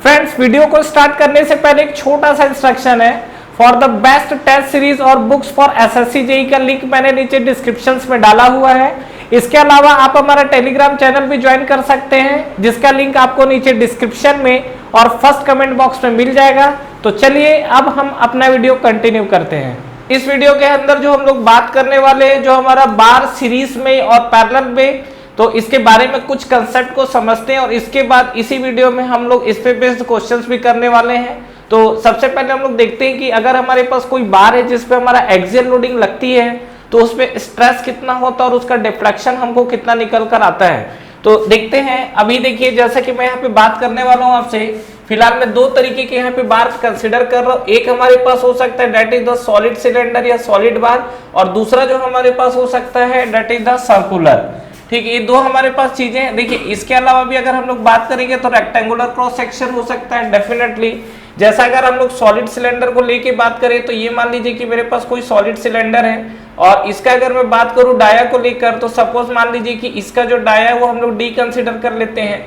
Friends, video को start करने से पहले एक छोटा सा इंस्ट्रक्शन है। For the best test series और बुक्स फॉर एसएससी जेईई का लिंक मैंने नीचे डिस्क्रिप्शन में डाला हुआ है। इसके अलावा आप हमारा टेलीग्राम चैनल भी ज्वाइन कर सकते हैं, जिसका लिंक आपको नीचे डिस्क्रिप्शन में और फर्स्ट कमेंट बॉक्स में मिल जाएगा। तो चलिए अब हम अपना वीडियो कंटिन्यू करते हैं। इस वीडियो के अंदर जो हम लोग बात करने वाले हैं, जो हमारा बार सीरीज में और पैरेलल में, तो इसके बारे में कुछ कंसेप्ट को समझते हैं और इसके बाद इसी वीडियो में हम लोग इस पे बेस्ड क्वेश्चंस भी करने वाले हैं। तो सबसे पहले हम लोग देखते हैं कि अगर हमारे पास कोई बार है जिस पे हमारा एक्सियल लोडिंग लगती है तो उस पे स्ट्रेस कितना होता है और उसका डिफ्लेक्शन हमको कितना निकल कर आता है। तो देखते हैं। अभी देखिए, जैसा कि मैं यहाँ पे बात करने वाला हूँ आपसे, फिलहाल मैं दो तरीके के यहाँ पे बार कंसिडर कर रहा हूँ। एक हमारे पास हो सकता है that is the solid cylinder या सॉलिड बार, और दूसरा जो हमारे पास हो सकता है दैट इज द सर्कुलर। ठीक है, ये दो हमारे पास चीजें हैं। देखिए, इसके अलावा भी अगर हम लोग बात करेंगे तो रेक्टेंगुलर क्रॉस सेक्शन हो सकता है डेफिनेटली। जैसा अगर हम लोग सॉलिड सिलेंडर को लेके बात करें तो ये मान लीजिए कि मेरे पास कोई सॉलिड सिलेंडर है और इसका अगर मैं बात करूं डाया को लेकर, तो सपोज मान लीजिए कि इसका जो डाया है वो हम लोग डी कंसिडर कर लेते हैं,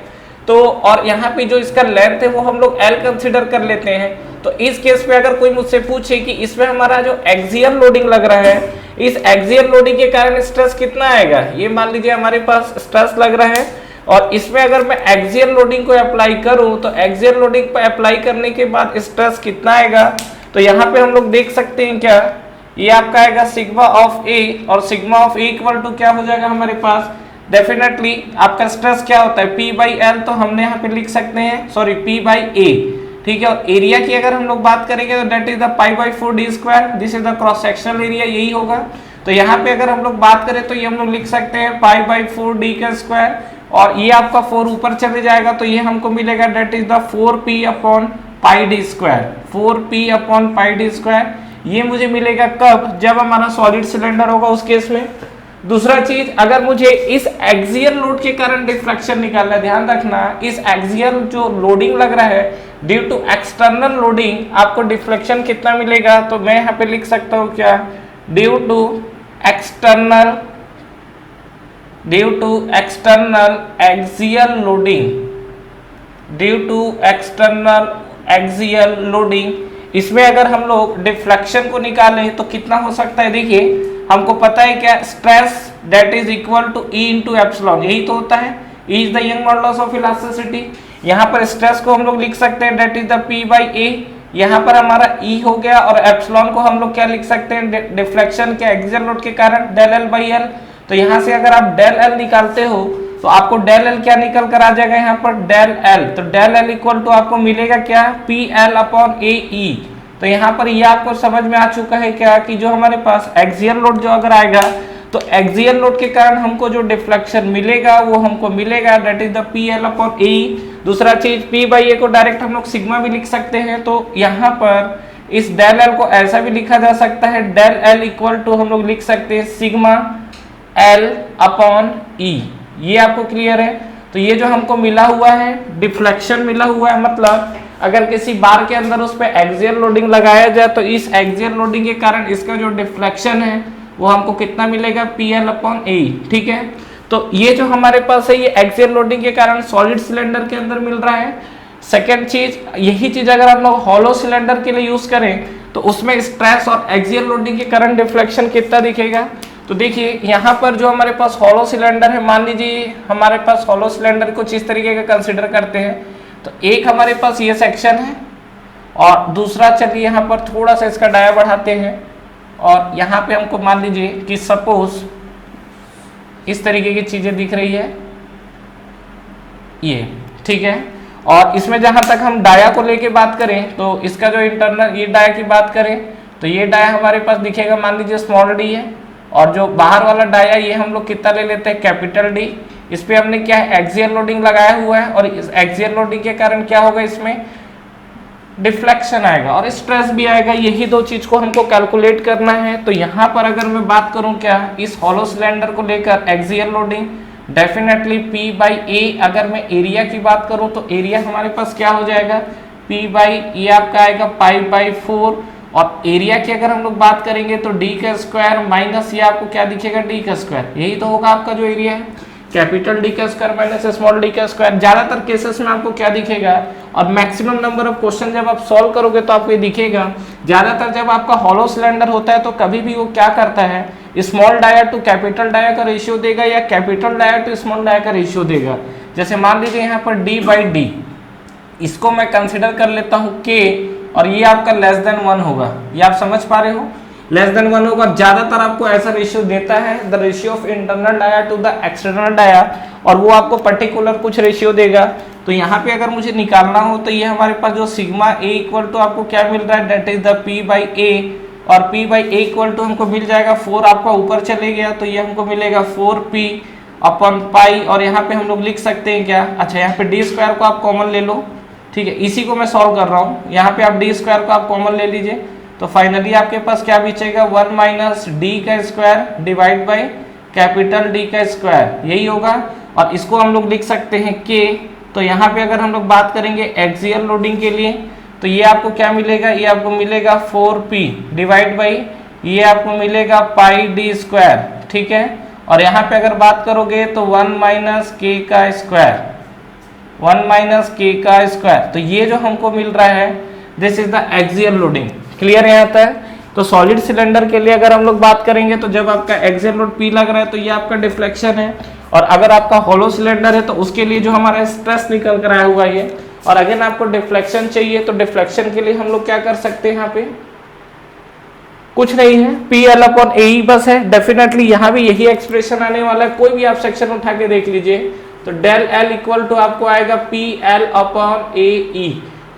तो और यहाँ पे जो इसका लेंथ है वो हम लोग एल कंसिडर कर लेते हैं। तो इस केस पे अगर कोई मुझसे पूछे कि इसमें हमारा जो एक्सियल लोडिंग लग रहा है, इस एक्सियल लोडिंग के कारण स्ट्रेस कितना आएगा, ये मान लीजिए हमारे पास स्ट्रेस लग रहा है और इसमें अगर मैं एक्सियल लोडिंग को अप्लाई करूं तो एक्सियल लोडिंग पर अप्लाई करने के बाद स्ट्रेस कितना आएगा, तो यहाँ पे हम लोग देख सकते हैं क्या, ये आपका आएगा सिग्मा ऑफ ए, और sigma of A equal to क्या हो जाएगा हमारे पास, डेफिनेटली आपका स्ट्रेस क्या होता है P बाई एल, तो हमने यहाँ पे लिख सकते हैं सॉरी P बाई ए। ठीक है, और एरिया की अगर हम लोग बात करेंगे तो that is the pi by 4 D square, this is the cross sectional area, यही होगा। तो यहाँ पे अगर हम लोग बात करें तो ये हम लोग लिख सकते हैं पाई बाई 4 डी का स्क्वायर, और ये आपका 4 ऊपर चले जाएगा तो ये हमको मिलेगा that is the 4p upon pi D square, 4p upon pi D square. ये मुझे मिलेगा कब, जब हमारा सॉलिड सिलेंडर होगा उस केस में। दूसरा चीज, अगर मुझे इस एक्सियल लोड के कारण डिफ्लेक्शन निकालना है, ध्यान रखना इस एक्सियल जो लोडिंग लग रहा है ड्यू टू एक्सटर्नल लोडिंग आपको डिफ्लेक्शन कितना मिलेगा, तो मैं यहाँ पे लिख सकता हूँ क्या, due to external axial loading, due to external axial loading, इसमें अगर हम लोग डिफ्लेक्शन को निकालें तो कितना हो सकता है। देखिए, हमको पता है क्या, stress that is equal to E into epsilon, यही तो होता है, E is the Young modulus of elasticity. यहाँ पर स्ट्रेस को हम लोग लिख सकते हैं that is the P by A, यहाँ पर हमारा E हो गया, और एप्सिलॉन को हम लोग क्या लिख सकते हैं, डिफ्लेक्शन के एक्सियल लोड के कारण डेल एल बाई एल। तो यहाँ से अगर आप डेल एल निकालते हो तो आपको डेल एल क्या निकल कर आ जाएगा, यहाँ पर डेल एल, तो डेल एल इक्वल टू आपको मिलेगा क्या, पी एल अपॉन ए ई। तो यहाँ पर ये आपको समझ में आ चुका है क्या कि जो हमारे पास एक्सियल लोड जो अगर आएगा तो एक्सियल लोड के कारण हमको जो डिफ्लेक्शन मिलेगा वो हमको मिलेगा that is the P L upon A. दूसरा चीज, पी बाई ए को डायरेक्ट हम लोग सिग्मा भी लिख सकते हैं, तो यहाँ पर इस डेल एल को ऐसा भी लिखा जा सकता है, डेल एल इक्वल टू हम लोग लिख सकते हैं सिग्मा एल अपॉन ई। ये आपको क्लियर है। तो ये जो हमको मिला हुआ है डिफ्लेक्शन मिला हुआ है, मतलब अगर किसी बार के अंदर उस पर एक्सियल लोडिंग लगाया जाए तो इस एक्सियल लोडिंग के कारण इसका जो डिफ्लेक्शन है वो हमको कितना मिलेगा, पी एल अपॉन ए। ठीक है, तो ये जो हमारे पास है ये एक्सियल लोडिंग के कारण सॉलिड सिलेंडर के अंदर मिल रहा है। सेकेंड चीज, यही चीज अगर हम लोग हॉलो सिलेंडर के लिए यूज करें तो उसमें स्ट्रेस और एक्सियल लोडिंग के कारण डिफ्लेक्शन कितना दिखेगा। तो देखिए, यहाँ पर जो हमारे पास हॉलो सिलेंडर है, मान लीजिए हमारे पास हॉलो सिलेंडर कुछ इस तरीके का कंसिडर करते हैं, तो एक हमारे पास ये सेक्शन है और दूसरा, चलिए यहाँ पर थोड़ा सा इसका डाया बढ़ाते हैं और यहाँ पे हमको मान लीजिए कि सपोज इस तरीके की चीजें दिख रही है ये, ठीक है। और इसमें जहां तक हम डाया को लेके बात करें तो इसका जो इंटरनल ये डाया की बात करें तो ये डाया हमारे पास दिखेगा मान लीजिए स्मॉल डी है, और जो बाहर वाला डाया ये हम लोग कितना ले लेते हैं, कैपिटल डी। इस पे हमने क्या है, एक्सियल लोडिंग लगाया हुआ है, और इस एक्सियल लोडिंग के कारण क्या होगा, इसमें डिफ्लेक्शन आएगा और स्ट्रेस भी आएगा। यही दो चीज को हमको कैलकुलेट करना है। तो यहाँ पर अगर मैं बात करूं क्या, इस हॉलो सिलेंडर को लेकर axial loading definitely P by A. अगर मैं एरिया की बात करूं तो एरिया हमारे पास क्या हो जाएगा, P बाई ये आपका आएगा पाई बाई 4, और एरिया की अगर हम लोग बात करेंगे तो डी का स्क्वायर माइनस ये आपको क्या दिखेगा, डी का स्क्वायर, यही तो होगा आपका जो एरिया है। कैपिटल डी का स्क्वायर माइनस स्मॉल डी का स्क्वायर। ज्यादातर केसेस में आपको क्या दिखेगा और मैक्सिमम नंबर ऑफ क्वेश्चन जब आप सॉल्व करोगे तो आपको ये दिखेगा, ज्यादातर जब आपका हॉलो सिलेंडर होता है तो कभी भी वो क्या करता है, small dia to capital dia का रेशियो देगा या capital dia to small dia का रेशियो देगा। जैसे मान लीजिए यहाँ पर डी बाई डी, इसको मैं कंसिडर कर लेता हूँ के, और ये आपका लेस देन 1 होगा। ये आप समझ पा रहे हो, लेस देन 1 होगा। ज्यादातर आपको ऐसा रेशियो देता है, the ratio of internal dia to the external dia, और वो आपको पर्टिकुलर कुछ रेशियो देगा। तो यहाँ पे अगर मुझे निकालना हो तो ये हमारे पास जो सिग्मा ए इक्वल टू आपको क्या मिल रहा है, that is the P by A, और P by A equal to हमको मिल जाएगा 4, आपका ऊपर चले गया तो ये हमको मिलेगा 4p अपन पाई, और यहाँ पे हम लोग लिख सकते हैं क्या, अच्छा यहाँ पे डी स्क्वायर को आप कॉमन ले लो, ठीक है, इसी को मैं सॉल्व कर रहा हूँ। यहाँ पे आप डी स्क्वायर को आप कॉमन ले लीजिए तो फाइनली आपके पास क्या बचेगा, 1 माइनस डी का square divide by capital D का स्क्वायर, यही होगा। और इसको हम लोग लिख सकते हैं के। तो यहाँ पे अगर हम लोग बात करेंगे एक्सियल लोडिंग के लिए तो ये आपको क्या मिलेगा, ये आपको मिलेगा 4p डिवाइड बाई ये आपको मिलेगा पाई डी स्क्वायर, ठीक है। और यहाँ पे अगर बात करोगे तो 1 माइनस के का स्क्वायर, 1 माइनस के का स्क्वायर, तो ये जो हमको मिल रहा है this is the axial loading. Clear है यहाँ तक। तो सॉलिड सिलेंडर के लिए अगर हम लोग बात करेंगे तो जब आपका एक्सियल लोड P लग रहा है तो ये आपका डिफ्लेक्शन है, और अगर आपका होलो सिलेंडर है तो उसके लिए जो हमारा स्ट्रेस निकल कर आया हुआ है। और अगर आपको डिफ्लेक्शन चाहिए तो डिफ्लेक्शन के लिए हम लोग क्या कर सकते हैं, यहाँ पे कुछ नहीं है, PL अपॉन AE बस है। डेफिनेटली यहाँ भी यही एक्सप्रेशन आने वाला है, कोई भी आप सेक्शन उठा के देख लीजिए तो डेल L इक्वल टू आपको आएगा PL अपॉन AE।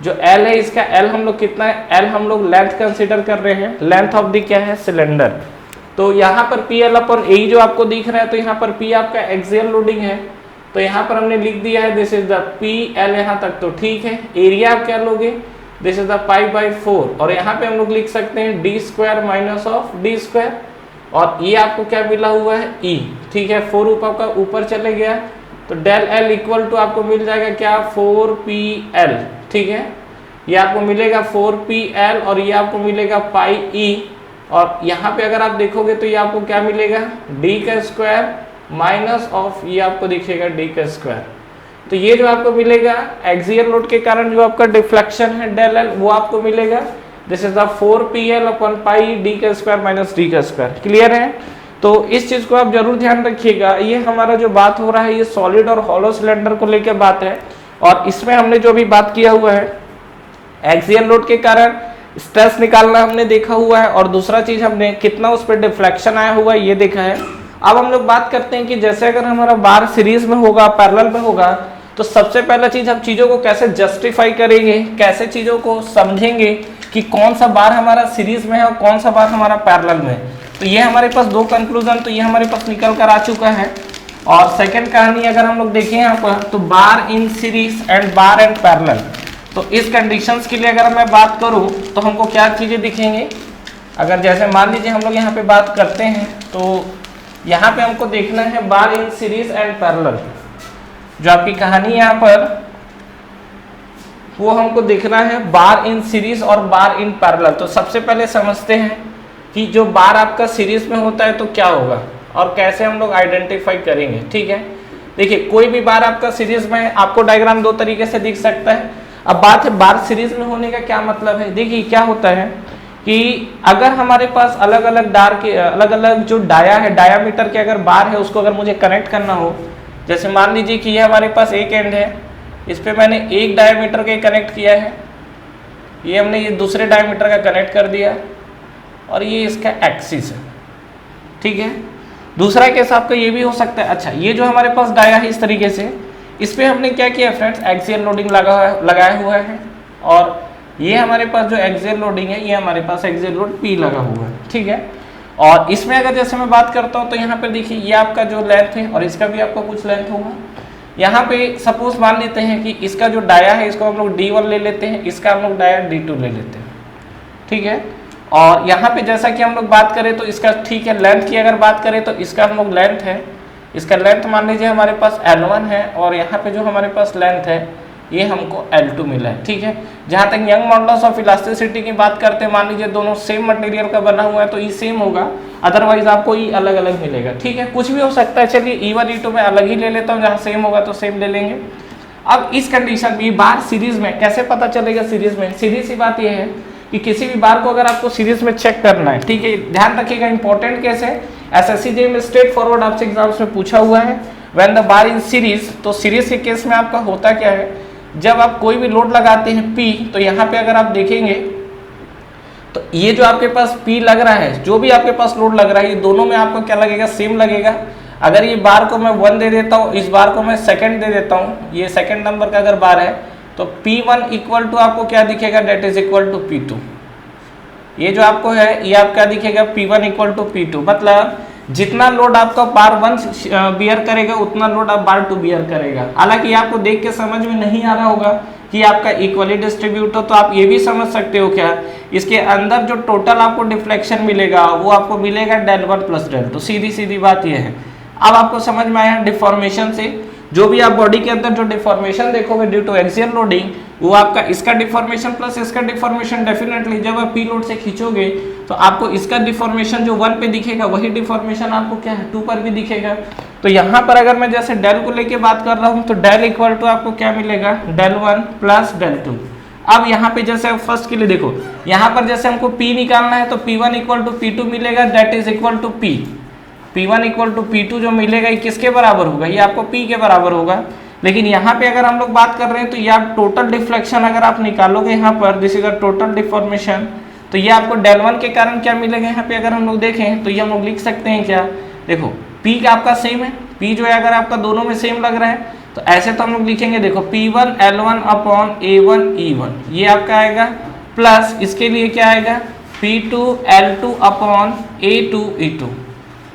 जो L है इसका L हम लोग कितना है, L हम लोग लेंथ कंसीडर कर रहे हैं, लेंथ ऑफ द क्या है, सिलेंडर। तो यहाँ पर PL अपॉन AE जो आपको दिख रहा है, तो यहाँ पर P आपका एक्सियल लोडिंग है, तो यहाँ पर हमने लिख दिया है दिस इज द PL यहाँ तक, तो ठीक है। एरिया आप क्या लोगे, this is the pi by 4, और यहाँ पे हम लोग लिख सकते हैं D square minus of D square, और ये आपको क्या मिला हुआ है E, ठीक है। 4 आपका ऊपर चले गया तो डेल L इक्वल टू आपको मिल जाएगा क्या, 4PL, ठीक है। ये आपको मिलेगा 4PL और ये आपको मिलेगा पाई E, और यहाँ पे अगर आप देखोगे तो ये आपको क्या मिलेगा, D का स्क्वायर माइनस ऑफ ये आपको दिखेगा D का स्क्वायर। तो ये जो आपको मिलेगा एक्सियल लोड के कारण जो आपका डिफ्लेक्शन है डेल L, वो आपको मिलेगा this is the 4PL upon pi D का स्क्वायर माइनस D का स्क्वायर। क्लियर है। तो इस चीज को आप जरूर ध्यान रखिएगा। ये हमारा जो बात हो रहा है ये सॉलिड और हॉलो सिलेंडर को लेकर बात है, और इसमें हमने जो भी बात किया हुआ है एक्सियल लोड के कारण स्ट्रेस निकालना हमने देखा हुआ है, और दूसरा चीज हमने कितना उस पर डिफ्लेक्शन आया हुआ है ये देखा है। अब हम लोग बात करते हैं कि जैसे अगर हमारा बार सीरीज में होगा, पैरेलल में होगा, तो सबसे पहला चीज हम चीजों को कैसे जस्टिफाई करेंगे, कैसे चीजों को समझेंगे कि कौन सा बार हमारा सीरीज में है और कौन सा बार हमारा पैरेलल में है। तो ये हमारे पास दो कंक्लूजन तो ये हमारे पास निकल कर आ चुका है। और सेकंड कहानी अगर हम लोग देखें यहाँ पर, तो bar in series and bar and parallel, तो इस कंडीशंस के लिए अगर मैं बात करूं तो हमको क्या चीजें दिखेंगे। अगर जैसे मान लीजिए हम लोग यहाँ पे बात करते हैं तो यहाँ पे हमको देखना है बार इन सीरीज एंड पैरेलल, जो आपकी कहानी यहाँ पर वो हमको देखना है बार इन सीरीज और बार इन पैरेलल। तो सबसे पहले समझते हैं कि जो बार आपका सीरीज में होता है तो क्या होगा और कैसे हम लोग आइडेंटिफाई करेंगे। ठीक है, देखिए कोई भी बार आपका सीरीज में है, आपको डायग्राम दो तरीके से दिख सकता है। अब बात है बार सीरीज में होने का क्या मतलब है। देखिए क्या होता है कि अगर हमारे पास अलग अलग डार के अलग अलग जो डाया है, डायामीटर के अगर बार है उसको अगर मुझे कनेक्ट करना हो, जैसे मान लीजिए कि ये हमारे पास एक एंड है, इस पे मैंने एक डायामीटर के कनेक्ट किया है, ये हमने ये दूसरे डायामीटर का कनेक्ट कर दिया और ये इसका एक्सिस है। ठीक है, दूसरा केस आपका ये भी हो सकता है। अच्छा, ये जो हमारे पास डाया है इस तरीके से, इस पे हमने क्या किया फ्रेंड्स, एक्सियल लोडिंग लगाया हुआ है, और ये हमारे पास जो एक्सियल लोडिंग है ये हमारे पास एक्सियल लोड P लगा हुआ है। ठीक है, और इसमें अगर जैसे मैं बात करता हूँ तो यहाँ पे देखिए ये आपका जो लेंथ है और इसका भी आपका कुछ लेंथ होगा। यहाँ पे सपोज मान लेते हैं कि इसका जो डाया है इसको हम लोग D1 ले लेते हैं, इसका हम लोग डाया D2 ले लेते हैं। ठीक है, और यहाँ पे जैसा कि हम लोग बात करें तो इसका ठीक है लेंथ की अगर बात करें तो इसका हम लोग लेंथ है, इसका लेंथ मान लीजिए हमारे पास L1 है, और यहाँ पे जो हमारे पास लेंथ है ये हमको L2 मिला है। ठीक है, जहाँ तक यंग मॉडुलस ऑफ इलास्टिसिटी की बात करते हैं, मान लीजिए दोनों सेम मटेरियल का बना हुआ है तो ये सेम होगा, अदरवाइज आपको ई अलग अलग मिलेगा। ठीक है, कुछ भी हो सकता है। चलिए E1 E2 में अलग ही ले लेता हूँ, जहाँ सेम होगा तो सेम ले लेंगे। अब इस कंडीशन में बार सीरीज में कैसे पता चलेगा? सीरीज में सीधी सी बात यह है कि किसी भी बार को अगर आपको सीरीज में चेक करना है, ठीक है, ध्यान रखिएगा इंपॉर्टेंट केस है, एसएससी जे में स्ट्रेट फॉरवर्ड आपसे एग्जाम्स में पूछा हुआ है। When the bar in series, तो सीरीज के केस में आपका होता क्या है, जब आप कोई भी लोड लगाते हैं P, तो यहाँ पे अगर आप देखेंगे तो ये जो आपके पास P लग रहा है, जो भी आपके पास लोड लग रहा है, ये दोनों में आपको क्या लगेगा? सेम लगेगा। अगर ये बार को मैं 1 दे देता हूँ, इस बार को मैं सेकंड दे देता हूँ, ये सेकंड नंबर का अगर बार है, तो P1 इक्वल टू आपको क्या दिखेगा? That is equal to P2। ये जो आपको है ये आपका दिखेगा P1 इक्वल टू P2, मतलब जितना लोड आपका बार 1 बियर करेगा उतना लोड आप बार 2 बियर करेगा। हालांकि आपको देख के समझ में नहीं आ रहा होगा कि आपका इक्वली डिस्ट्रीब्यूट हो, तो आप ये भी समझ सकते हो क्या, इसके अंदर जो टोटल आपको डिफ्लेक्शन मिलेगा वो आपको मिलेगा डेल 1 प्लस डेल 2। सीधी सीधी बात ये है। अब आपको समझ में आया डिफॉर्मेशन से, जो भी आप बॉडी के अंदर जो डिफॉर्मेशन देखोगे ड्यू टू एक्सियल लोडिंग, वो आपका इसका डिफॉर्मेशन प्लस इसका डिफॉर्मेशन, डेफिनेटली जब आप P लोड से खींचोगे तो आपको इसका डिफॉर्मेशन जो 1 पे दिखेगा वही डिफॉर्मेशन आपको क्या है 2 पर भी दिखेगा। तो यहाँ पर अगर मैं जैसे डेल को लेके बात कर रहा हूँ तो डेल इक्वल टू आपको क्या मिलेगा? Del 1 plus del 2। अब यहाँ पे जैसे फर्स्ट के लिए देखो, यहाँ पर जैसे हमको P निकालना है तो P1 इक्वल टू P2 मिलेगा, that is equal to P। P1 equal to P2 जो मिलेगा ये किसके बराबर होगा? ये आपको P के बराबर होगा। लेकिन यहाँ पे अगर हम लोग बात कर रहे हैं तो ये आप टोटल डिफ्लेक्शन अगर आप निकालोगे यहाँ पर, this is a total deformation, तो ये आपको डेल 1 के कारण क्या मिलेगा? यहाँ पे अगर हम लोग देखें तो ये हम लोग लिख सकते हैं क्या, देखो P का आपका सेम है, P जो है अगर आपका दोनों में सेम लग रहा है तो ऐसे तो हम लोग लिखेंगे, देखो P1 L1 upon A1 E1, ये आपका आएगा, प्लस इसके लिए क्या आएगा? P2 L2 upon A2 E2।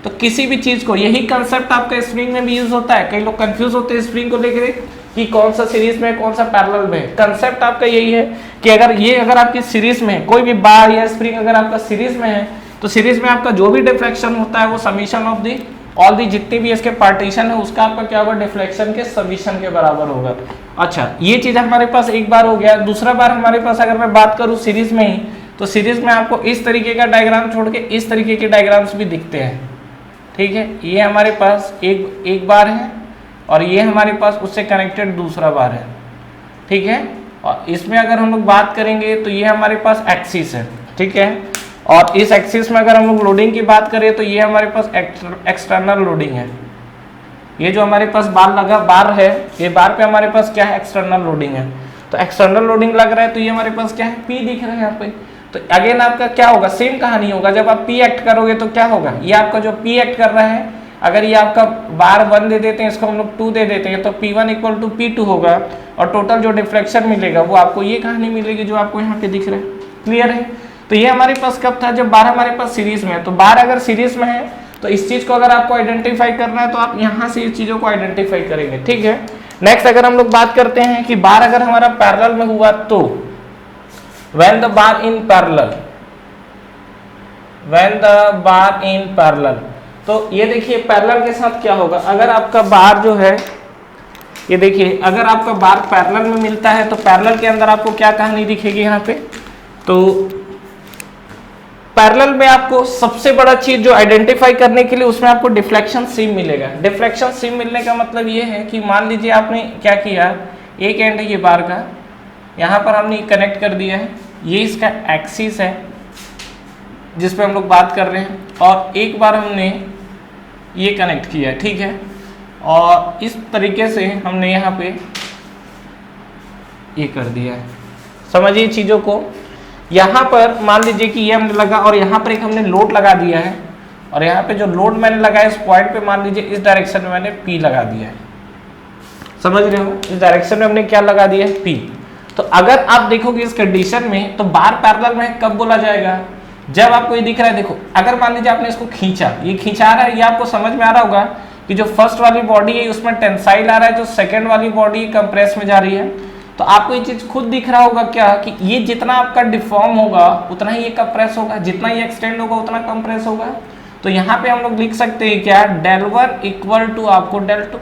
तो किसी भी चीज को, यही कंसेप्ट आपका स्प्रिंग में भी यूज होता है। कई लोग कंफ्यूज होते हैं स्प्रिंग को लेकर कि कौन सा सीरीज में कौन सा पैरेलल में। कंसेप्ट आपका यही है कि अगर आपकी सीरीज में कोई भी बार या स्प्रिंग अगर आपका सीरीज में है तो सीरीज में आपका जो भी डिफ्लेक्शन होता है वो summation of the all the जितनी भी इसके पार्टीशन है उसका आपका क्या होगा? डिफ्लेक्शन के समीशन के बराबर होगा। अच्छा, ये चीज हमारे पास एक बार हो गया। दूसरा बार हमारे पास अगर मैं बात करूं सीरीज में ही, तो सीरीज में आपको इस तरीके का डायग्राम छोड़ के इस तरीके के डायग्राम्स भी दिखते हैं। ठीक है, ये हमारे पास एक बार है और ये हमारे पास उससे कनेक्टेड दूसरा बार है। ठीक है, और इसमें अगर हम लोग बात करेंगे तो ये हमारे पास एक्सिस है। ठीक है, और इस एक्सिस में अगर हम लोग लोडिंग की बात करें तो ये हमारे पास एक्सटर्नल लोडिंग है। ये जो हमारे पास बार है, ये बार पे हमारे पास क्या है? एक्सटर्नल लोडिंग है। तो एक्सटर्नल लोडिंग लग रहा है तो ये हमारे पास क्या है? P दिख रहा है यहाँ पे। तो अगेन आपका क्या होगा? सेम कहानी होगा। जब आप P एक्ट करोगे तो क्या होगा? ये आपका जो P एक्ट कर रहा है, अगर ये आपका बार 1 दे देते हैं, इसको हम लोग 2 दे देते हैं, तो P1 इक्वल टू P2 होगा और टोटल जो डिफ्लेक्शन मिलेगा वो आपको ये कहानी मिलेगी जो आपको यहाँ पे दिख रहा है। क्लियर है? तो ये हमारे पास कब था? जब बार हमारे पास सीरीज में है। तो बार अगर सीरीज में है तो इस चीज को अगर आपको आइडेंटिफाई करना है तो आप यहाँ से इस चीजों को आइडेंटिफाई करेंगे। ठीक है, नेक्स्ट अगर हम लोग बात करते हैं कि बार अगर हमारा पैरेलल में हुआ तो when the bar in parallel, when the bar in parallel, तो ये देखिए पैरेलल के साथ क्या होगा? अगर आपका बार जो है, ये देखिए अगर आपका बार पैरेलल में मिलता है तो पैरेलल के अंदर आपको क्या कहानी दिखेगी यहाँ पे? तो पैरेलल में आपको सबसे बड़ा चीज जो आइडेंटिफाई करने के लिए उसमें आपको डिफ्लेक्शन सीम मिलेगा। डिफ्लेक्शन सीम मिलने का मतलब ये है कि मान लीजिए आपने क्या किया, एक एंड है ये बार का, यहाँ पर हमने कनेक्ट कर दिया है, ये इसका एक्सिस है जिस पे हम लोग बात कर रहे हैं, और एक बार हमने ये कनेक्ट किया है। ठीक है, और इस तरीके से हमने यहाँ पे ये कर दिया है। समझिए चीज़ों को। यहाँ पर मान लीजिए कि ये हमने लगा और यहाँ पर एक हमने लोड लगा दिया है, और यहाँ पे जो लोड मैंने लगाया इस पॉइंट पे मान लीजिए इस डायरेक्शन में मैंने P लगा दिया है। समझ रहे हो? इस डायरेक्शन में हमने क्या लगा दिया है? P। तो अगर आप देखोगे इस कंडीशन में तो बार पैरेलल में कब बोला जाएगा? जब आपको ये दिख रहा है, देखो अगर मान लीजिए आपने इसको खींचा, ये खींचा रहा है, ये आपको समझ में आ रहा होगा कि जो फर्स्ट वाली बॉडी है उसमें टेंसाइल आ रहा है, जो सेकंड वाली बॉडी कंप्रेस में जा रही है। तो आपको ये चीज खुद दिख रहा होगा क्या कि ये जितना आपका डिफॉर्म होगा उतना ही ये कंप्रेस होगा, जितना ही एक्सटेंड होगा उतना कंप्रेस होगा। तो यहाँ पे हम लोग लिख सकते हैं क्या? डेल 1 इक्वल टू आपको डेल 2,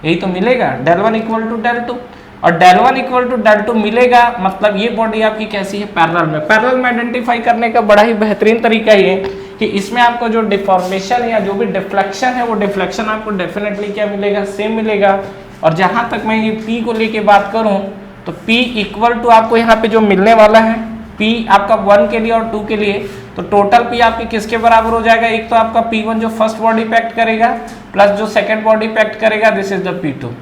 यही तो मिलेगा, डेल 1 इक्वल टू डेल 2। और डेल 1 इक्वल टू डेल 2 मिलेगा, मतलब ये बॉडी आपकी कैसी है? पैरेलल में। पैरेलल में आइडेंटिफाई करने का बड़ा ही बेहतरीन तरीका ये कि इसमें आपको जो डिफॉर्मेशन या जो भी डिफ्लेक्शन है वो डिफ्लेक्शन आपको डेफिनेटली क्या मिलेगा, सेम मिलेगा। और जहां तक मैं ये P को लेके बात करूं तो P इक्वल टू आपको यहाँ पे जो मिलने वाला है P आपका 1 के लिए और 2 के लिए, तो टोटल P आपके किसके बराबर हो जाएगा, एक तो आपका P1 जो फर्स्ट बॉडी पे एक्ट करेगा प्लस जो सेकंड बॉडी पे एक्ट करेगा, दिस इज द P2।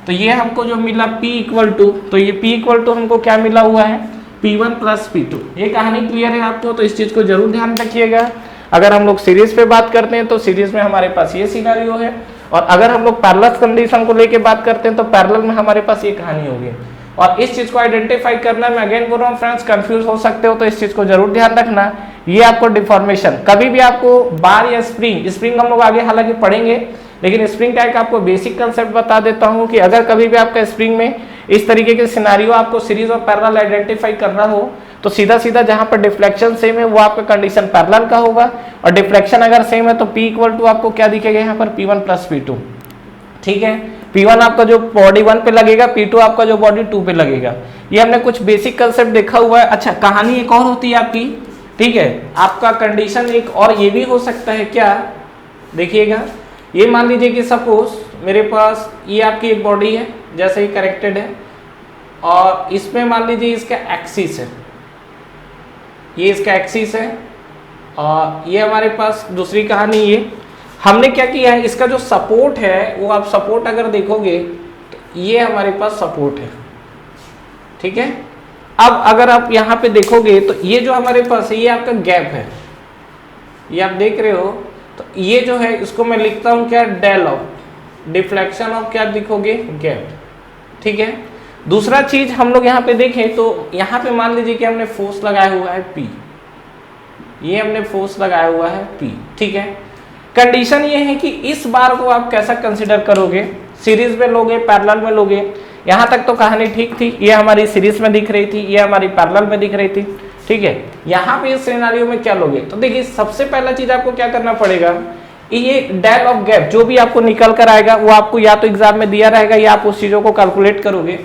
तो ये हमको जो मिला P इक्वल टू, तो ये P इक्वल टू हमको क्या मिला हुआ है, P1 प्लस P2। ये कहानी क्लियर है आपको, तो इस चीज को जरूर ध्यान रखिएगा। अगर हम लोग सीरीज पे बात करते हैं तो सीरीज में हमारे पास ये सिनेरियो है, और अगर हम लोग पैरेलल कंडीशन को लेके बात करते हैं तो पैरेलल में हमारे पास ये कहानी होगी। और इस चीज को आइडेंटिफाई करना, मैं अगेन बोल रहा हूँ फ्रेंड्स, कंफ्यूज हो सकते हो तो इस चीज को जरूर ध्यान रखना। ये आपको डिफॉर्मेशन कभी भी आपको बार या स्प्रिंग हम लोग आगे हालांकि पढ़ेंगे, लेकिन स्प्रिंग का एक आपको बेसिक कंसेप्ट बता देता हूँ कि अगर कभी भी आपका स्प्रिंग में इस तरीके के सिनेरियो आपको सीरीज और पैरेलल आइडेंटिफाई करना हो तो सीधा सीधा जहां पर डिफ्लेक्शन सेम है वो आपका कंडीशन पैरेलल का होगा, और डिफ्लेक्शन अगर सेम है तो P इक्वल टू आपको क्या दिखेगा यहाँ पर, P1 प्लस P2। ठीक है, P1 आपका जो बॉडी 1 पे लगेगा, P2 आपका जो बॉडी 2 पे लगेगा। ये हमने कुछ बेसिक कंसेप्ट देखा हुआ है। अच्छा, कहानी एक और होती है आपकी, ठीक है, आपका कंडीशन एक और ये भी हो सकता है क्या, देखिएगा, ये मान लीजिए कि सपोज मेरे पास ये आपकी एक बॉडी है जैसे ही करेक्टेड है, और इसमें मान लीजिए इसका एक्सिस है, ये इसका एक्सिस है, और ये हमारे पास दूसरी कहानी। ये हमने क्या किया है, इसका जो सपोर्ट है वो आप सपोर्ट अगर देखोगे तो ये हमारे पास सपोर्ट है, ठीक है। अब अगर आप यहाँ पे देखोगे तो ये जो हमारे पास है ये आपका गैप है, ये आप देख रहे हो, तो ये जो है इसको मैं लिखता हूँ क्या, डेल ऑफ डिफ्लेक्शन ऑफ क्या लिखोगे, गैप, ठीक है। दूसरा चीज हम लोग यहाँ पे देखें तो यहाँ पे मान लीजिए कि हमने फोर्स लगाया हुआ है P, ये हमने फोर्स लगाया हुआ है P, ठीक है। कंडीशन ये है कि इस बार को आप कैसा कंसिडर करोगे, सीरीज में लोगे, पैरेलल में लोगे। यहाँ तक तो कहानी ठीक थी, ये हमारी सीरीज में दिख रही थी, ये हमारी पैरेलल में दिख रही थी, ठीक है। यहाँ पे इस सिनेरियो में क्या लोगे, तो देखिए सबसे पहला चीज आपको क्या करना पड़ेगा, ये डेल ऑफ गैप जो भी आपको निकल कर आएगा वो आपको या तो एग्जाम में दिया रहेगा या आप उस चीजों को कैलकुलेट करोगे।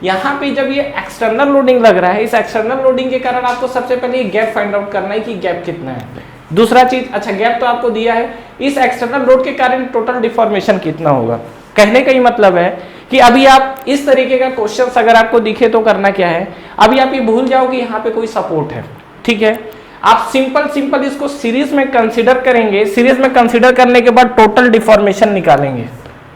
यहाँ पे जब ये एक्सटर्नल लोडिंग लग रहा है, इस एक्सटर्नल लोडिंग के कारण आपको सबसे पहले ये गैप फाइंड आउट करना है कि गैप कितना है। दूसरा चीज, अच्छा गैप तो आपको दिया है, इस एक्सटर्नल लोड के कारण टोटल डिफॉर्मेशन कितना होगा। कहने का ही मतलब है कि अभी आप इस तरीके का क्वेश्चन अगर आपको दिखे तो करना क्या है, अभी आप ये भूल जाओ कि यहाँ पे कोई सपोर्ट है, ठीक है। आप सिंपल इसको सीरीज में कंसीडर करेंगे, सीरीज में कंसीडर करने के बाद टोटल डिफॉर्मेशन निकालेंगे।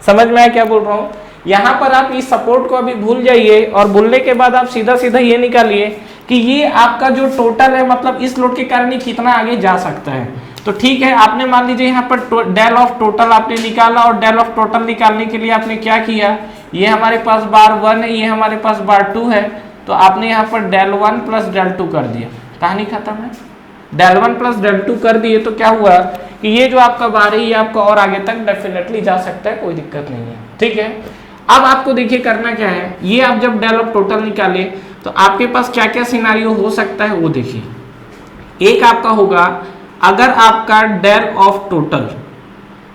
समझ में आया क्या बोल रहा हूँ। यहाँ पर आप इस सपोर्ट को अभी भूल जाइए, और भूलने के बाद आप सीधा सीधा ये निकालिए कि ये आपका जो टोटल है, मतलब इस लोड के कारण ये कितना आगे जा सकता है। तो ठीक है, आपने मान लीजिए यहाँ पर डेल ऑफ टोटल आपने निकाला, और डेल ऑफ टोटल निकालने के लिए आपने क्या किया, ये हमारे पास बार 1 है, ये हमारे पास बार 2 है, तो आपने यहाँ पर डेल 1 प्लस डेल 2 कर दिया, कहानी खत्म है। डेल 1 प्लस डेल 2 कर दिए तो क्या हुआ कि ये जो आपका बार है ये आपका और आगे तक डेफिनेटली जा सकता है, कोई दिक्कत नहीं है, ठीक है। अब आपको देखिए करना क्या है, ये आप जब डेल ऑफ टोटल निकाले तो आपके पास क्या क्या सिनारियो हो सकता है वो देखिए। एक आपका होगा, अगर आपका डेल ऑफ टोटल,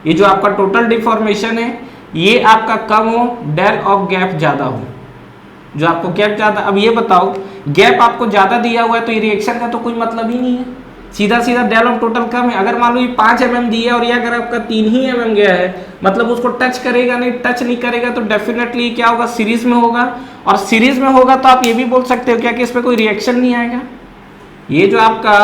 ये जो आपका टोटल डिफॉर्मेशन है ये आपका कम हो, डेल ऑफ गैप ज्यादा हो, जो आपको गैप ज्यादा, अब ये बताओ गैप आपको ज्यादा दिया हुआ है तो ये रिएक्शन का तो कोई मतलब ही नहीं है, सीधा सीधा डेल ऑफ टोटल कम है। अगर मान लो ये 5 mm दिया और ये अगर आपका 3 ही mm गया है, मतलब उसको टच करेगा नहीं, टच नहीं करेगा, तो डेफिनेटली क्या होगा, सीरीज में होगा। और सीरीज में होगा तो आप ये भी बोल सकते हो क्या कि इस पे कोई रिएक्शन नहीं आएगा, ये जो आपका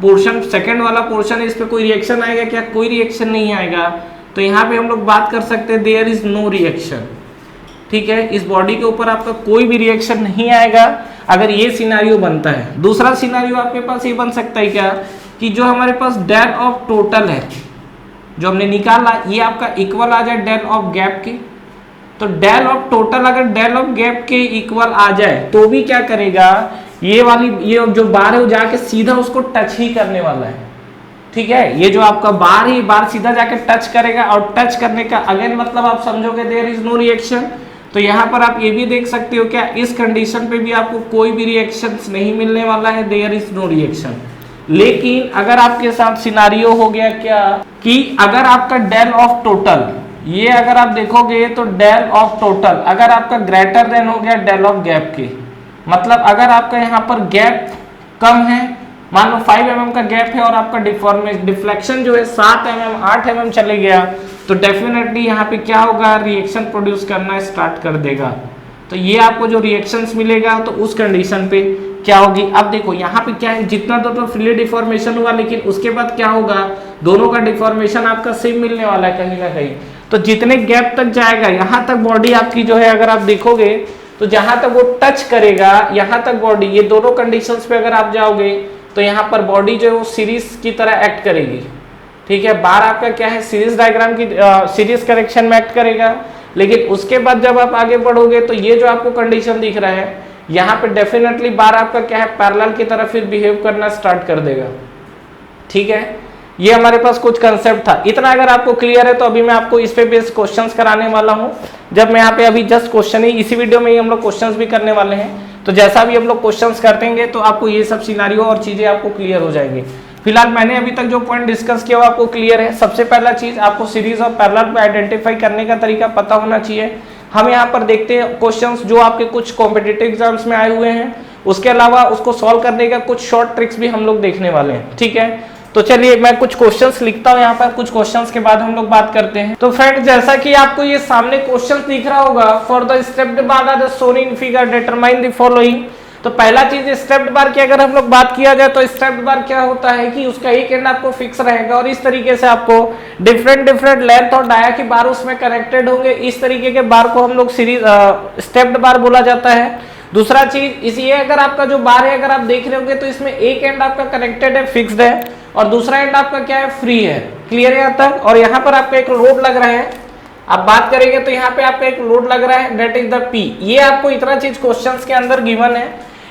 पोर्शन सेकंड वाला पोर्शन है इस पे कोई रिएक्शन आएगा क्या, कोई रिएक्शन नहीं आएगा। तो यहाँ पे हम लोग बात कर सकते हैं देयर इज नो रिएक्शन, ठीक है। इस बॉडी के ऊपर आपका कोई भी रिएक्शन नहीं आएगा अगर ये सिनेरियो बनता है। दूसरा सिनेरियो आपके पास ये बन सकता है क्या कि जो हमारे पास डेल ऑफ टोटल है जो हमने निकाला ये आपका इक्वल आ जाए डेल ऑफ गैप के। तो डेल ऑफ टोटल अगर डेल ऑफ गैप के इक्वल आ जाए तो भी क्या करेगा, ये वाली ये जो बार है वो जाके सीधा उसको टच ही करने वाला है, ठीक है। ये जो आपका बार है बार सीधा जाके टच करेगा, और टच करने का अगेन मतलब आप समझोगे देयर इज नो रिएक्शन। तो यहाँ पर आप ये भी देख सकते हो क्या इस कंडीशन पे भी आपको कोई भी रिएक्शन नहीं मिलने वाला है, देयर इज नो रिएक्शन। लेकिन अगर आपके साथ सिनारियो हो गया क्या कि अगर आपका डेल ऑफ टोटल, ये अगर आप देखोगे तो डेल ऑफ टोटल अगर आपका ग्रेटर देन हो गया डेल ऑफ गैप के, मतलब अगर आपका यहाँ पर गैप कम है मान लो 5 mm का गैप है और आपका डिफ्लेक्शन जो है 7 mm 8 mm चले गया, तो डेफिनेटली यहाँ पे क्या होगा, रिएक्शन प्रोड्यूस करना स्टार्ट कर देगा। तो ये आपको जो रिएक्शंस मिलेगा तो उस कंडीशन पे क्या होगी। अब देखो यहाँ पे क्या है, जितना तो फ्री डिफॉर्मेशन हुआ, लेकिन उसके बाद क्या होगा, दोनों का डिफॉर्मेशन आपका सेम मिलने वाला है कहीं ना कहीं। तो जितने गैप तक जाएगा यहाँ तक बॉडी आपकी जो है, अगर आप देखोगे तो जहां तक वो टच करेगा यहाँ तक बॉडी, ये दोनों कंडीशंस पे अगर आप जाओगे तो यहाँ पर बॉडी जो है वो सीरीज की तरह एक्ट करेगी। ठीक है, बार आपका क्या है, सीरीज डायग्राम की सीरीज करेक्शन में एक्ट करेगा। लेकिन उसके बाद जब आप आगे बढ़ोगे तो ये जो आपको कंडीशन दिख रहा है यहाँ पे डेफिनेटली बार आपका क्या है, पैरेलल की तरह फिर बिहेव करना स्टार्ट कर देगा। ठीक है, ये हमारे पास कुछ कंसेप्ट था। इतना अगर आपको क्लियर है तो अभी मैं आपको इस पे बेस्ड क्वेश्चंस कराने वाला हूं। जब मैं यहाँ पे अभी जस्ट क्वेश्चन ही, इसी वीडियो में ही हम लोग क्वेश्चंस भी करने वाले हैं, तो जैसा भी हम लोग क्वेश्चंस करतेंगे तो आपको ये सब सिनारियो और चीजें आपको क्लियर हो जाएंगी। फिलहाल मैंने अभी तक जो पॉइंट डिस्कस किया वो आपको क्लियर है। सबसे पहला चीज, आपको सीरीज और पैरेलल पे आइडेंटिफाई करने का तरीका पता होना चाहिए। हम यहाँ पर देखते हैं क्वेश्चंस जो आपके कुछ कॉम्पिटिटिव एग्जाम्स में आए हुए हैं, उसके अलावा उसको सॉल्व करने का कुछ शॉर्ट ट्रिक्स भी हम लोग देखने वाले हैं। ठीक है, तो चलिए मैं कुछ क्वेश्चंस लिखता हूं यहाँ पर, कुछ क्वेश्चंस के बाद हम लोग बात करते हैं। तो फ्रेंड, जैसा कि आपको ये सामने क्वेश्चंस दिख रहा होगा, for the stepped bar are the shown in figure determine the following. तो पहला चीज, स्टेप्ड बार की अगर हम लोग बात किया जाए तो स्टेप्ड बार क्या होता है कि उसका एक एंड आपको फिक्स रहेगा और इस तरीके से आपको डिफरेंट लेंथ और डाया की बार उसमें कनेक्टेड होंगे। इस तरीके के बार को हम लोग सीरीज स्टेप्ड बार बोला जाता है। दूसरा चीज, इसी अगर आपका जो बार है अगर आप देख रहे होंगे तो इसमें एक एंड आपका कनेक्टेड है, फिक्स्ड है, और दूसरा एंड आपका क्या है, फ्री है। क्लियर है यहाँ तक। और यहाँ पर आपका एक लोड लग रहा है, आप बात करेंगे तो यहाँ पे आपका एक लोड लग रहा है, दैट इज द पी। ये आपको इतना चीज क्वेश्चंस के अंदर गिवन है।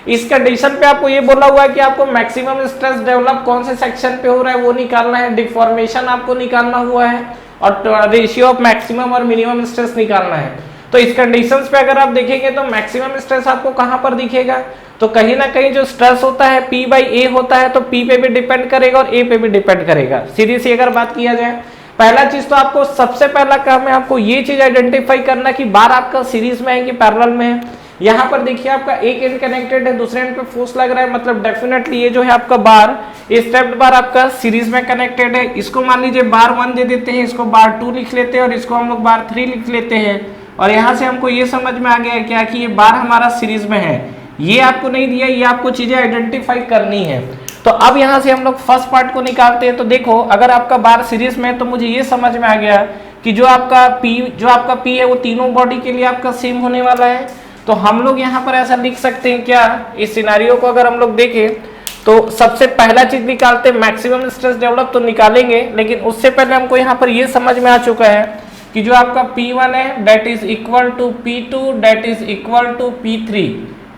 इस कंडीशन पे आपको ये बोला हुआ है कि आपको मैक्सिमम स्ट्रेस डेवलप कौन से सेक्शन पे हो रहा है वो निकालना है, डिफॉर्मेशन आपको निकालना हुआ है, और रेशियो ऑफ मैक्सिमम और मिनिमम स्ट्रेस निकालना है। तो इस कंडीशंस पे अगर आप देखेंगे तो मैक्सिमम स्ट्रेस आपको कहां पर दिखेगा, तो कहीं ना कहीं जो स्ट्रेस होता है P बाई ए होता है, तो P पे भी डिपेंड करेगा और A पे भी डिपेंड करेगा। सीधी सी अगर बात किया जाए, पहला चीज तो आपको सबसे पहला काम है आपको ये चीज आइडेंटिफाई करना कि बार आपका सीरीज में है कि पैरेलल में है। यहाँ पर देखिए आपका एक एंड कनेक्टेड है, दूसरे एंड पे फोर्स लग रहा है, मतलब डेफिनेटली ये जो है आपका बार, स्टेप्ड बार आपका सीरीज में कनेक्टेड है। इसको मान लीजिए बार 1 दे देते हैं, इसको बार 2 लिख लेते हैं और इसको हम लोग बार 3 लिख लेते हैं। और यहाँ से हमको ये समझ में आ गया है क्या कि ये बार हमारा सीरीज में है। ये आपको नहीं दिया, ये आपको चीजें आइडेंटिफाई करनी है। तो अब यहाँ से हम लोग फर्स्ट पार्ट को निकालते हैं। तो देखो, अगर आपका बार सीरीज में है तो मुझे ये समझ में आ गया कि जो आपका P है वो तीनों बॉडी के लिए आपका सेम होने वाला है। तो हम लोग यहाँ पर ऐसा लिख सकते हैं क्या, इस सिनारियो को अगर हम लोग देखें तो सबसे पहला चीज निकालते हैं मैक्सिमम स्ट्रेस डेवलप, तो निकालेंगे, लेकिन उससे पहले हमको यहाँ पर ये समझ में आ चुका है कि जो आपका P1 है that is equal to P2 that is equal to P3,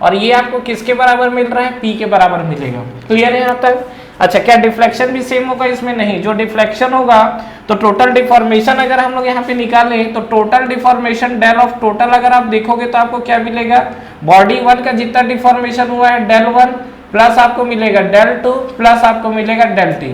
और ये आपको किसके बराबर मिल रहा है, P के बराबर मिलेगा। क्लियर है यहाँ तक। अच्छा, क्या डिफ्लेक्शन भी सेम होगा इसमें? नहीं, जो डिफ्लेक्शन होगा तो टोटल डिफॉर्मेशन अगर हम लोग यहाँ पे निकालें तो total deformation del of total अगर आप देखोगे तो आपको क्या मिलेगा, बॉडी 1 का जितना डिफॉर्मेशन हुआ है डेल 1 प्लस आपको मिलेगा डेल 2 प्लस आपको मिलेगा डेल टी।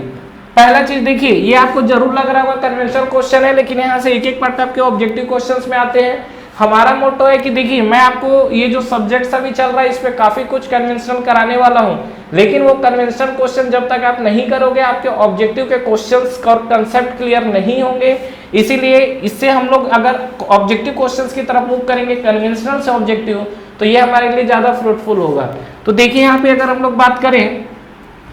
पहला चीज देखिए, ये आपको जरूर लग रहा होगा कन्वेंशनल क्वेश्चन है, लेकिन यहाँ से एक एक पार्ट आपके ऑब्जेक्टिव क्वेश्चंस में आते हैं। हमारा मोटो है कि देखिए मैं आपको ये जो सब्जेक्ट अभी चल रहा है इस पे काफी कुछ कन्वेंशनल कराने वाला हूँ, लेकिन वो कन्वेंशनल क्वेश्चन जब तक आप नहीं करोगे आपके ऑब्जेक्टिव के क्वेश्चंस और कंसेप्ट क्लियर नहीं होंगे। इसीलिए इससे हम लोग अगर ऑब्जेक्टिव क्वेश्चंस की तरफ मूव करेंगे कन्वेंशनल से ऑब्जेक्टिव, तो ये हमारे लिए ज्यादा फ्रूटफुल होगा। तो देखिए यहाँ पे अगर हम लोग बात करें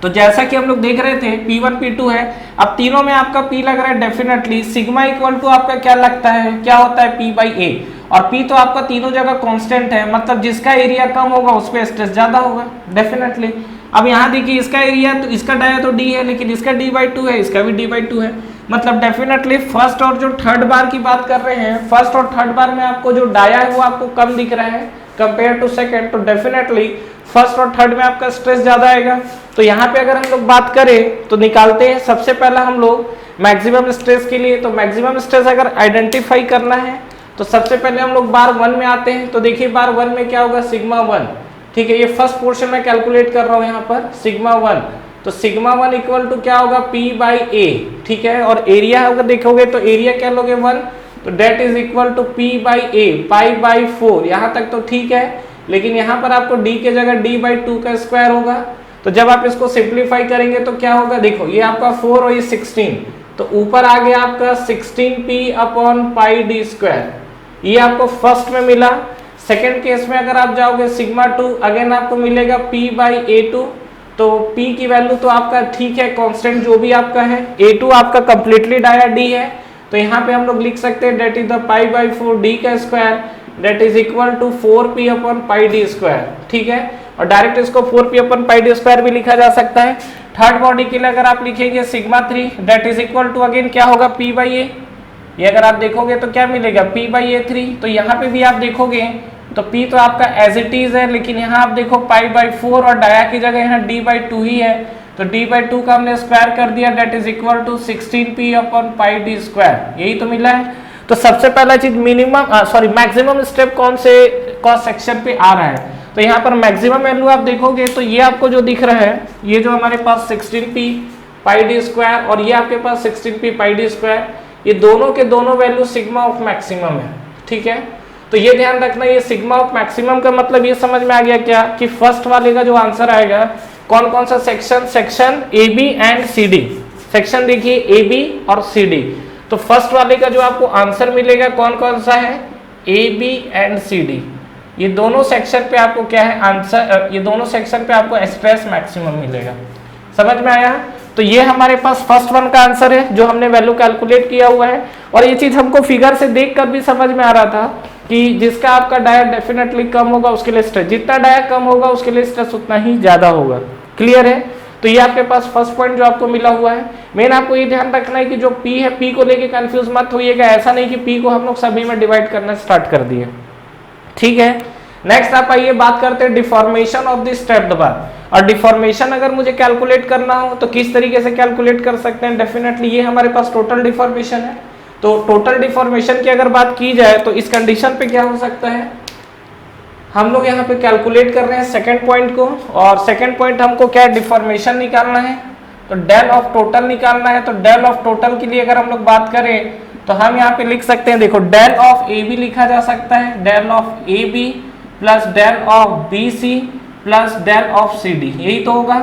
तो जैसा कि हम लोग देख रहे थे P1 P2 है, अब तीनों में आपका P लग रहा है डेफिनेटली, सिग्मा इक्वल टू आपका क्या लगता है, क्या होता है P बाई ए, और P तो आपका तीनों जगह कांस्टेंट है, मतलब जिसका एरिया कम होगा उस पर स्ट्रेस ज्यादा होगा डेफिनेटली। अब यहाँ देखिए इसका एरिया तो इसका डाया तो D है, लेकिन इसका D/2 है, इसका भी D/2 है, मतलब डेफिनेटली फर्स्ट और जो थर्ड बार की बात कर रहे हैं, फर्स्ट और थर्ड बार में आपको जो डाया है वो आपको कम दिख रहा है कंपेयर टू सेकेंड, तो डेफिनेटली फर्स्ट और थर्ड में आपका स्ट्रेस ज्यादा आएगा। तो यहाँ पे अगर हम लोग बात करें तो निकालते हैं सबसे पहला हम लोग मैक्सिमम स्ट्रेस के लिए। तो मैक्सिमम स्ट्रेस अगर आइडेंटिफाई करना है तो सबसे पहले हम लोग बार 1 में आते हैं। तो देखिए बार 1 में क्या होगा, सिग्मा 1, ठीक है, ये फर्स्ट पोर्शन में कैलकुलेट कर रहा हूँ यहाँ पर सिग्मा 1, तो सिग्मा 1 इक्वल टू क्या होगा P बाई ए, ठीक है, और एरिया अगर देखोगे तो एरिया क्या लोगे 1, तो that is equal to P by ए, पाई बाई 4, यहाँ तक तो ठीक है, लेकिन यहाँ पर आपको D के जगह D/2 का स्क्वायर होगा। तो जब आप इसको सिंप्लीफाई करेंगे तो क्या होगा, देखो ये आपका 4 और ये 16, तो ऊपर आ गया आपका 16p/πd², ये आपको फर्स्ट में मिला। सेकेंड केस में अगर आप जाओगे सिग्मा 2, अगेन आपको मिलेगा p/a2, तो p की वैल्यू तो आपका ठीक है कांस्टेंट जो भी आपका है, a2 आपका कंप्लीटली डाया d है, तो यहाँ पे हम लोग लिख सकते हैं that is the π/4d², that is equal to 4p/πd², ठीक है। और डायरेक्ट इसको 4p/πd² भी लिखा जा सकता है। थर्ड बॉडी के लिए अगर आप लिखेंगे sigma 3, that is equal to again क्या होगा p/a, ये अगर आप देखोगे तो क्या मिलेगा p/a3, तो यहाँ पे भी आप देखोगे तो p तो आपका एज इट इज है, लेकिन यहाँ आप देखो π/4 और डाया की जगह यहाँ d/2 ही है, तो d/2 का हमने स्क्वायर कर दिया, date is equal to 16p/πd², यही तो मिला है। तो सबसे पहला चीज मैक्सिमम स्टेप कौन से सेक्शन पे आ रहा है, तो यहाँ पर मैक्सिमम वैल्यू आप देखोगे तो ये आपको जो दिख रहा है, ये जो हमारे पास 16p/πd² और ये आपके पास 16p/πd², ये दोनों के दोनों वैल्यू सिग्मा ऑफ मैक्सिमम है, ठीक है। तो ये ध्यान रखना, ये सिग्मा ऑफ मैक्सिमम का मतलब ये समझ में आ गया क्या कि फर्स्ट वाले का जो आंसर आएगा कौन कौन सा section A B and C D, section देखिए ए बी और सी डी, तो फर्स्ट वाले का जो आपको आंसर मिलेगा कौन कौन सा है, A B and C D, ये दोनों सेक्शन पे आपको क्या है आंसर, ये दोनों सेक्शन पे आपको स्ट्रेस मैक्सिमम मिलेगा, समझ में आया। तो ये हमारे पास फर्स्ट वन का आंसर है जो हमने वैल्यू कैलकुलेट किया हुआ है, और ये चीज हमको फिगर से देखकर भी समझ में आ रहा था कि जिसका आपका डाया डेफिनेटली कम होगा उसके लिए स्ट्रेस, जितना डाया कम होगा उसके लिए स्ट्रेस उतना ही ज्यादा होगा, क्लियर है। तो ये आपके पास फर्स्ट पॉइंट जो आपको मिला हुआ है। मेन आपको ये ध्यान रखना है कि जो P है, P को लेके कंफ्यूज मत होइएगा, ऐसा नहीं कि P को हम लोग सभी में डिवाइड करना स्टार्ट कर दिए, ठीक है। नेक्स्ट आप आइए बात करते हैं डिफॉर्मेशन ऑफ द स्टेप्ड बार, और डिफॉर्मेशन अगर मुझे कैलकुलेट करना हो तो किस तरीके से कैलकुलेट कर सकते हैं, डेफिनेटली ये हमारे पास टोटल डिफॉर्मेशन है। तो टोटल डिफॉर्मेशन की अगर बात की जाए तो इस कंडीशन पे क्या हो सकता है, हम लोग यहाँ पे कैलकुलेट कर रहे हैं सेकंड पॉइंट को, और सेकंड पॉइंट हमको क्या है डिफॉर्मेशन निकालना है, तो डेल ऑफ टोटल निकालना है। तो डेल ऑफ टोटल के लिए अगर हम लोग बात करें तो हम यहाँ पे लिख सकते हैं, देखो डेल ऑफ ए बी लिखा जा सकता है, del of A B plus del of B C plus del of C D, यही तो होगा।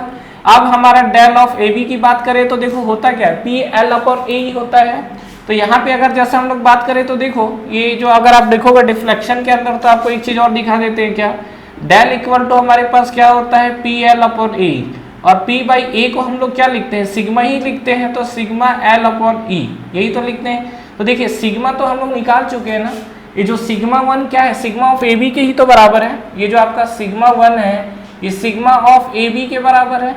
अब हमारा डेल ऑफ ए बी की बात करें तो देखो होता क्या है, पी एल अपॉन ए ही होता है। तो यहाँ पे अगर जैसे हम लोग बात करें तो देखो ये जो अगर आप देखोगे डिफ्लेक्शन के अंदर, तो आपको एक चीज और दिखा देते हैं क्या, डेल इक्वल टू हमारे पास क्या होता है पी एल अपॉन ए, और पी बाई ए को हम लोग क्या लिखते हैं, सिग्मा ही लिखते हैं, तो सिग्मा एल अपॉन ई, यही तो लिखते हैं। तो देखिए सिग्मा तो हम लोग निकाल चुके हैं ना, ये जो सिग्मा 1 क्या है, सिग्मा ऑफ ए बी के ही तो बराबर है। ये जो आपका सिग्मा 1 है ये सिग्मा ऑफ ए बी के बराबर है,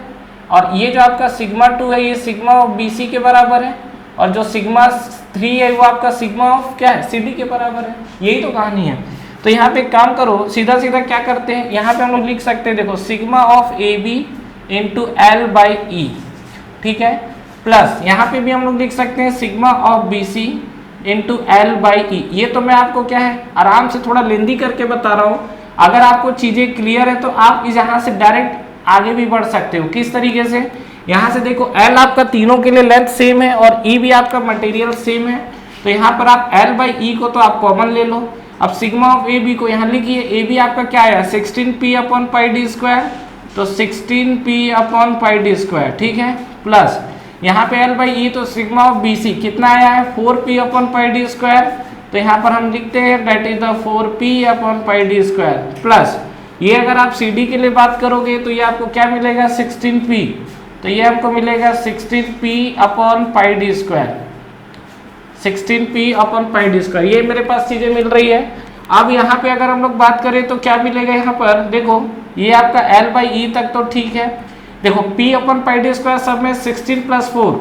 और ये जो आपका सिग्मा 2 है ये सिग्मा ऑफ बी सी के बराबर है, और जो सिग्मा 3 है वो आपका सिग्मा ऑफ क्या है, सी डी के बराबर है, यही तो कहानी है। तो यहाँ पे काम करो, सीधा सीधा क्या करते हैं, यहाँ पे हम लोग लिख सकते हैं, देखो sigma of A B into L by E, ठीक है, प्लस यहाँ पे भी हम लोग लिख सकते हैं sigma of B C into L by E. ये तो मैं आपको क्या है आराम से थोड़ा लेंदी करके बता रहा हूँ, अगर आपको चीजें क्लियर है तो आप इस यहाँ से डायरेक्ट आगे भी बढ़ सकते हो। किस तरीके से, यहाँ से देखो एल आपका तीनों के लिए लेंथ सेम है और ई भी आपका मटेरियल सेम है, तो यहाँ पर आप एल बाई ई को तो आप कॉमन ले लो। अब सिग्मा ऑफ ए बी को यहाँ लिखिए, ए बी आपका क्या है 16p/πd², तो 16p/πd², ठीक है, प्लस यहाँ पे एल बाई ई, तो सिग्मा ऑफ बी सी कितना आया है 4p/πd², तो यहाँ पर हम लिखते हैं that is the 4p/πd², plus ये अगर आप सी डी के लिए बात करोगे तो ये आपको क्या मिलेगा 16p, तो ये हमको मिलेगा 16p/πd², 16p/πd², ये मेरे पास चीजें मिल रही है। अब यहाँ पे अगर हम लोग बात करें तो क्या मिलेगा, यहाँ पर देखो ये आपका एल बाई ई तक तो ठीक है, देखो p/πd² सब में 16 + 4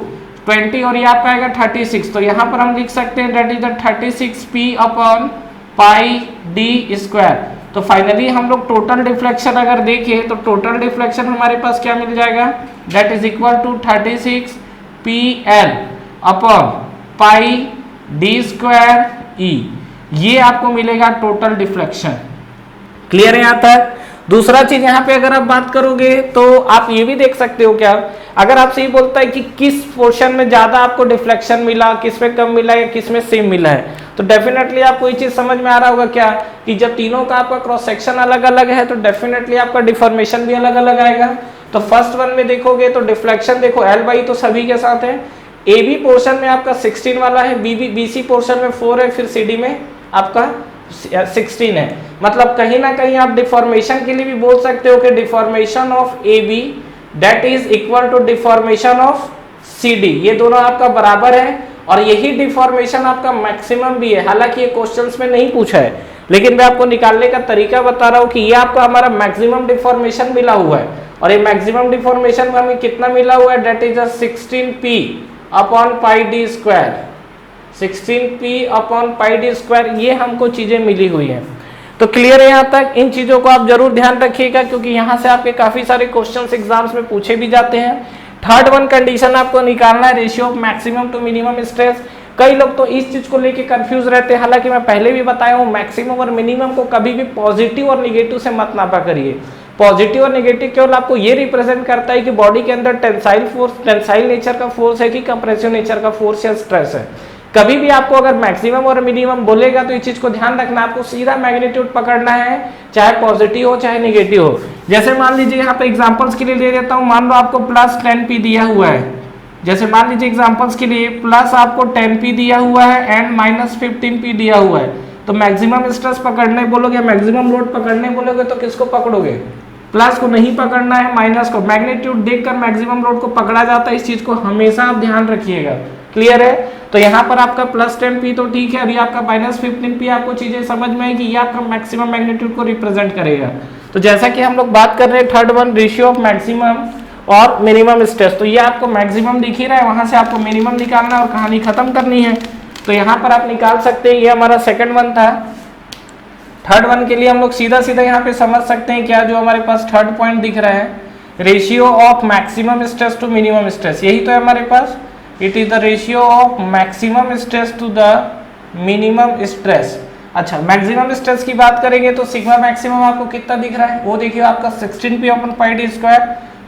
20, और ये आपका आएगा 36, तो यहाँ पर हम लिख सकते हैं डेट इज द 36p/πd²। तो फाइनली हम लोग टोटल डिफ्लेक्शन अगर देखें तो टोटल डिफ्लेक्शन हमारे पास क्या मिल जाएगा, date is equal to 36pl/πd²e, ये आपको मिलेगा टोटल डिफ्लेक्शन। क्लियर है यहाँ तक। दूसरा चीज यहाँ पे अगर आप बात करोगे तो आप ये भी देख सकते हो क्या, अगर आपसे ये बोलता है कि किस पोर्शन में ज्यादा आपको डिफ्लेक्शन मिला, किस में कम मिला या किस में सेम मिला है, तो डेफिनेटली आपको ये चीज समझ में आ रहा होगा क्या कि जब तीनों का आपका क्रॉस सेक्शन अलग अलग है तो डेफिनेटली आपका डिफॉर्मेशन भी अलग अलग आएगा। तो फर्स्ट वन में देखोगे तो डिफ्लेक्शन देखो L बाई तो सभी के साथ है, ए बी पोर्शन में आपका 16 वाला है, बी सी पोर्शन में 4 है, फिर सी डी में आपका 16 है। मतलब कहीं ना कहीं आप डिफॉर्मेशन के लिए भी बोल सकते हो कि deformation of A B that is equal to deformation of C D, ये दोनों आपका बराबर है और यही डिफॉर्मेशन आपका मैक्सिमम भी है। हालांकि ये क्वेश्चंस में नहीं पूछा है, लेकिन मैं आपको निकालने का तरीका बता रहा हूं कि ये आपका हमारा मैक्सिमम डिफॉर्मेशन मिला हुआ है और ये मैक्सिमम डिफॉर्मेशन में हमें कितना मिला हुआ है, that is 16p upon pi D square, 16p upon pi D square, ये हमको चीजें मिली हुई हैं। तो क्लियर है यहाँ तक? इन चीजों को आप जरूर ध्यान रखिएगा क्योंकि यहाँ से आपके काफी सारे क्वेश्चंस एग्जाम्स में पूछे भी जाते हैं। थर्ड वन कंडीशन आपको निकालना है ratio of maximum to minimum stress. कई लोग तो इस चीज को लेके कंफ्यूज रहते हैं, हालांकि मैं पहले भी बताया हूँ मैक्सिमम और मिनिमम को कभी भी पॉजिटिव और निगेटिव से मत नापा करिए। पॉजिटिव और नेगेटिव केवल आपको ये रिप्रेजेंट करता है कि बॉडी के अंदर टेंसाइल फोर्स, टेंसाइल नेचर का फोर्स है कि कंप्रेसिव नेचर का फोर्स या स्ट्रेस है। कभी भी आपको अगर मैक्सिमम और मिनिमम बोलेगा तो इस चीज को ध्यान रखना, आपको सीधा मैग्नीट्यूड पकड़ना है, चाहे पॉजिटिव हो चाहे नेगेटिव हो। जैसे मान लीजिए यहाँ पे एग्जांपल्स के लिए ले लेता हूँ, मान लो आपको प्लस 10p दिया हुआ है, जैसे मान लीजिए एग्जांपल्स के लिए प्लस आपको 10p दिया हुआ है एंड माइनस 15p दिया हुआ है, तो मैक्सिमम स्ट्रेस पकड़ने बोलोगे, मैक्सिमम लोड पकड़ने बोलोगे तो किसको पकड़ोगे? प्लस को नहीं पकड़ना है, माइनस को। मैग्नीट्यूड देखकर मैक्सिमम लोड को पकड़ा जाता है, इस चीज को हमेशा आप ध्यान रखिएगा। क्लियर है? तो यहाँ पर आपका प्लस 10p तो ठीक है, अभी आपका माइनस 15p आपको चीजें समझ में आएगी, ये आपका मैक्सिमम मैग्नीट्यूड को रिप्रेजेंट करेगा। तो जैसा कि हम लोग बात कर रहे हैं third one ratio of maximum और मिनिमम स्ट्रेस, तो ये आपको मैक्सिमम दिख ही रहा है, वहां से आपको मिनिमम निकालना है और कहानी खत्म करनी है। तो यहाँ पर आप निकाल सकते हैं, ये हमारा सेकंड वन था। थर्ड वन के लिए हम लोग सीधा सीधा यहाँ पे समझ सकते हैं क्या, जो हमारे पास थर्ड पॉइंट दिख रहा है, ratio of maximum stress to minimum stress, यही तो है हमारे पास। It is the ratio of maximum stress to the minimum stress. अच्छा, मैक्सिमम स्ट्रेस की बात करेंगे तो सिग्मा मैक्सिमम आपको कितना दिख रहा है, वो देखिए आपका 16p upon pi D square,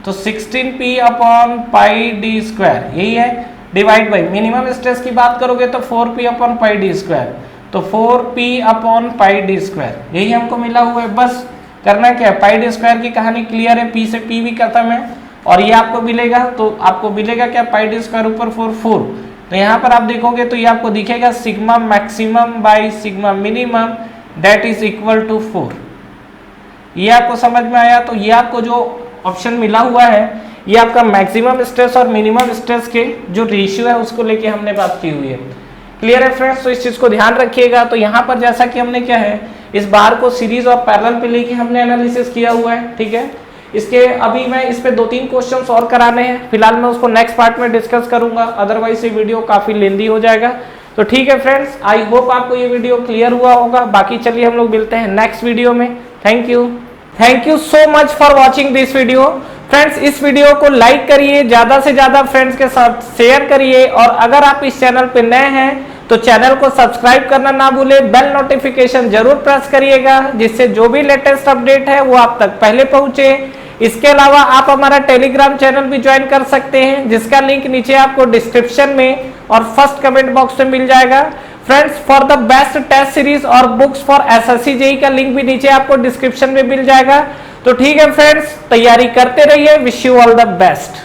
तो 16p upon pi D square यही है, डिवाइड बाई मिनिमम स्ट्रेस की बात करोगे तो 4p upon pi D square, तो 4p upon pi D square, यही हमको मिला हुआ है। बस करना क्या है, पाई डी स्क्वायर की कहानी क्लियर है, p से p भी खत्म है और ये आपको मिलेगा, तो आपको मिलेगा क्या, पाई डी स्क्वायर ऊपर 4। तो यहाँ पर आप देखोगे तो ये आपको दिखेगा sigma maximum by sigma minimum that is equal to 4। ये आपको समझ में आया? तो ये आपको जो ऑप्शन मिला हुआ है ये आपका मैक्सिमम स्ट्रेस और मिनिमम स्ट्रेस के जो रेशियो है उसको लेके हमने बात की हुई है। क्लियर है फ्रेंड्स? तो इस चीज को ध्यान रखिएगा। तो यहाँ पर जैसा कि हमने क्या है, इस बार को सीरीज और पैरेलल पे लेके हमने एनालिसिस किया हुआ है, ठीक है। इसके अभी मैं इस पे 2-3 क्वेश्चंस और कराने हैं, फिलहाल मैं उसको नेक्स्ट पार्ट में डिस्कस करूंगा, अदरवाइज ये वीडियो काफी लेंदी हो जाएगा। तो ठीक है फ्रेंड्स, आई होप आपको ये वीडियो क्लियर हुआ होगा। बाकी चलिए हम लोग मिलते हैं नेक्स्ट वीडियो में। Thank you so much for watching this video. Friends, इस वीडियो को लाइक करिए, ज्यादा से ज्यादा फ्रेंड्स के साथ शेयर करिए और अगर आप इस चैनल पे नए हैं तो चैनल को सब्सक्राइब करना ना भूलें, बेल नोटिफिकेशन जरूर प्रेस करिएगा जिससे जो भी लेटेस्ट अपडेट है वो आप तक पहले पहुंचे। इसके अलावा आप हमारा टेलीग्राम चैनल भी ज्वाइन कर सकते हैं जिसका लिंक नीचे आपको डिस्क्रिप्शन में और फर्स्ट कमेंट बॉक्स में मिल जाएगा। Friends, for the best test series और बुक्स फॉर एसएससी जेईई का लिंक भी नीचे आपको डिस्क्रिप्शन में मिल जाएगा। तो ठीक है फ्रेंड्स, तैयारी करते रहिए। Wish you all the best.